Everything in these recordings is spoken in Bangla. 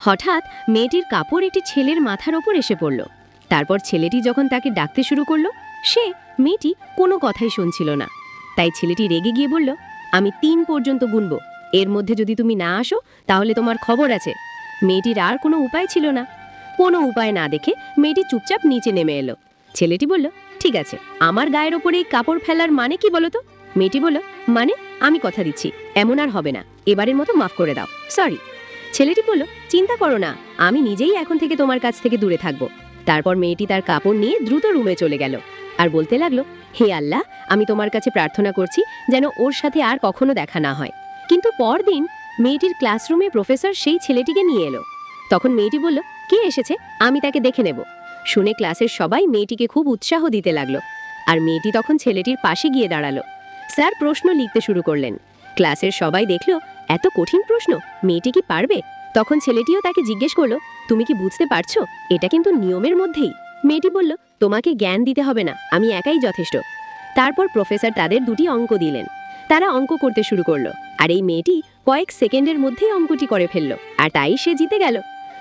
হঠাৎ মেয়েটির কাপড় একটি ছেলের মাথার ওপর এসে পড়ল। তারপর ছেলেটি যখন তাকে ডাকতে শুরু করলো, মেয়েটি কোনো কথাই শুনছিল না। তাই ছেলেটি রেগে গিয়ে বলল, আমি ৩ পর্যন্ত গুনব, এর মধ্যে যদি তুমি না আসো তাহলে তোমার খবর আছে। মেয়েটির আর কোনো উপায় ছিল না। কোনো উপায় না দেখে মেয়েটি চুপচাপ নিচে নেমে এলো। ছেলেটি বলল, ঠিক আছে, আমার গায়ের ওপরে এই কাপড় ফেলার মানে কি বলো তো? মেয়েটি বলল, মানে আমি কথা দিচ্ছি এমন আর হবে না, এবারের মতো মাফ করে দাও, সরি। ছেলেটি বলল, চিন্তা করো না, আমি নিজেই এখন থেকে তোমার কাছ থেকে দূরে থাকবো। তারপর মেয়েটি তার কাপড় নিয়ে দ্রুত রুমে চলে গেল আর বলতে লাগলো, হে আল্লাহ, আমি তোমার কাছে প্রার্থনা করছি যেন ওর সাথে আর কখনো দেখা না হয়। কিন্তু পরদিন মেয়েটির ক্লাসরুমে প্রফেসর সেই ছেলেটিকে নিয়ে এলো। তখন মেয়েটি বলল, কে এসেছে, আমি তাকে দেখে নেব। শুনে ক্লাসের সবাই মেয়েটিকে খুব উৎসাহ দিতে লাগলো। আর মেয়েটি তখন ছেলেটির পাশে গিয়ে দাঁড়ালো। স্যার প্রশ্ন লিখতে শুরু করলেন। ক্লাসের সবাই দেখলো এত কঠিন প্রশ্ন, মেয়েটি কি পারবে? তখন ছেলেটিও তাকে জিজ্ঞেস করলো, তুমি কি বুঝতে পারছো? এটা কিন্তু নিয়মের মধ্যেই। মেয়েটি বলল, তোমাকে জ্ঞান দিতে হবে না, আমি একাই যথেষ্ট। তারপর প্রফেসর তাদের 2টি অঙ্ক দিলেন। তারা অঙ্ক করতে শুরু করলো, আর এই মেয়েটি কয়েক সেকেন্ডের মধ্যেই অঙ্কটি করে ফেললো, আর তাই সে জিতে গেল।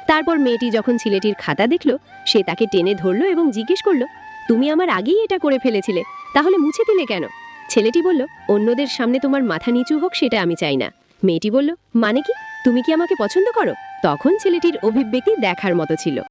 তারপর মেয়েটি যখন ছেলেটির খাতা দেখলো, সে তাকে টেনে ধরলো এবং জিজ্ঞেস করলো, তুমি আমার আগেই এটা করে ফেলেছিলে, তাহলে মুছে দিলে কেন? ছেলেটি বলল, অন্যদের সামনে তোমার মাথা নিচু হোক সেটা আমি চাই না। মেয়েটি বলল, মানে কি, তুমি কি আমাকে পছন্দ করো? তখন ছেলেটির অভিব্যক্তি দেখার মতো ছিল।